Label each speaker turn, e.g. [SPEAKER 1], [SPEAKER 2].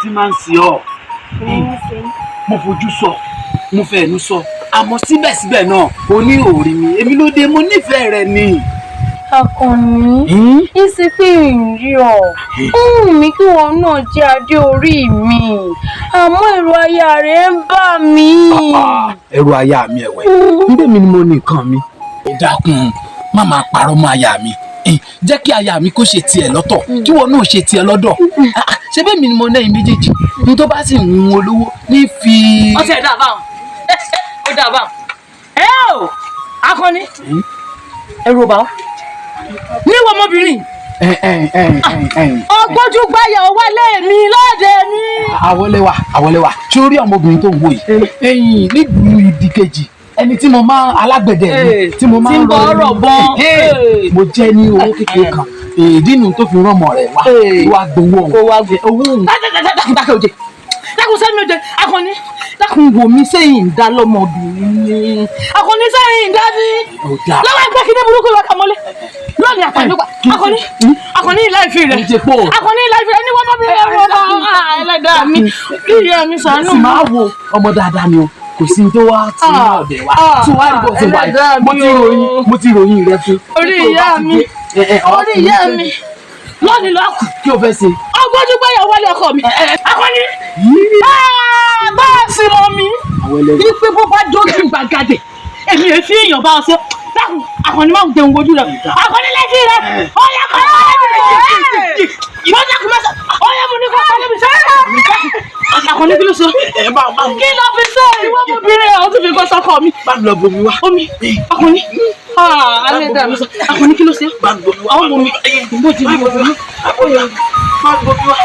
[SPEAKER 1] tí máa ń ṣe ọ́ mo fojú sọ mo fẹnu sọ àmọ́ síbẹ̀síbẹ̀ náà o ní òòrì mi èmi ló dé mo nífẹ̀ẹ́ rẹ ni.
[SPEAKER 2] Àkànní ìsì pé ìrì ọ̀ ohun mi kí wọn náà jẹ́ adé orí mi àmọ́ ẹ̀rù aya rẹ̀ ń bà mí.
[SPEAKER 1] ẹ̀rù aya mi ẹ̀wẹ̀ níbẹ̀ mi ni mo ní nǹkan mi. dákun má máa parọ́ mọ́ aya mi jẹ́ kí aya mi kó ṣe tiẹ̀ lọ́tọ̀ kí wọn náà ṣe tiẹ̀ lọ́dọ̀ ṣé bẹ́ẹ̀ mi ni mo náà méjèèjì ní tó bá sì ń wọn olówó ní fi.
[SPEAKER 3] ọ̀sẹ̀ dà báwọn ó dà báwọn o Àkànní ẹ̀rù ọba ọ níwọ ọmọbìnrin ọgbọ́jú gbáyà wálé mi lóde mi.
[SPEAKER 1] àwọlẹ́wà ṣé orí ọmọbìnrin tó ń wò yìí ẹ̀yìn nílùú ìdíkejì ẹni tí mo máa alágbẹ̀dẹ mi tí mo máa ń
[SPEAKER 3] rọ bọ́
[SPEAKER 1] mo jẹ́ ní owó kékeré kan èdè nù tó fi rán ọmọ rẹ̀ wá gbowó owó.
[SPEAKER 3] dákẹ́ òjè dákun sẹ́mi òjè Àkànní dákun wò mí sẹ́yìn dá lọ́mọbìnrin Àkànní sẹ́yìn dá bí lọ́wọ́ ẹgbẹ́ kí ní burúkú lọ́kà mọ́lé lónìí Àkànní láìfi rẹ̀ Àkànní láìfi rẹ̀ ní wọ́n mọ́ bí ẹ̀rọ ọba ẹlẹ́dàá mi kí ìyá mi ṣàánú.
[SPEAKER 1] sì máa wo ọmọ dáadáa ni o kò sí tó wá tí ọ̀dẹ̀ wá tí wá rí bó ti wà yìí mo ti ròyìn rẹ fún.
[SPEAKER 3] orí ìyá mi lónìí lọ́kù
[SPEAKER 1] kí o fẹ́ ṣe.
[SPEAKER 3] ọgbọ́jú gbáyà wálé ọkọ mi Àkànní bá a sì mọ mi ní pé bó bá dójú gbàgàdé èmi ò fi èèyàn bá ọ ṣe dákun Àkànní máa ń jẹun wojú rẹ Àkànní lẹ́sìn rẹ ọ̀yà kan wọ́n dákun máa sọ ọ̀yà mo ní kó kọ́ níbi sẹ́yìn Àkànní kí ló ṣe kí ló fi ṣe ìwọ ọmọbìnrin ẹ̀ ọ́ tún fi kọ́ sọ́kọ mi.
[SPEAKER 1] bá mi lọ bomi wá.
[SPEAKER 3] omi Àkànní alẹ́ dà mí sọ Àkànní kí ló ṣe àwọn bomi bó ti bí bomi.
[SPEAKER 1] bá mi bomi wá.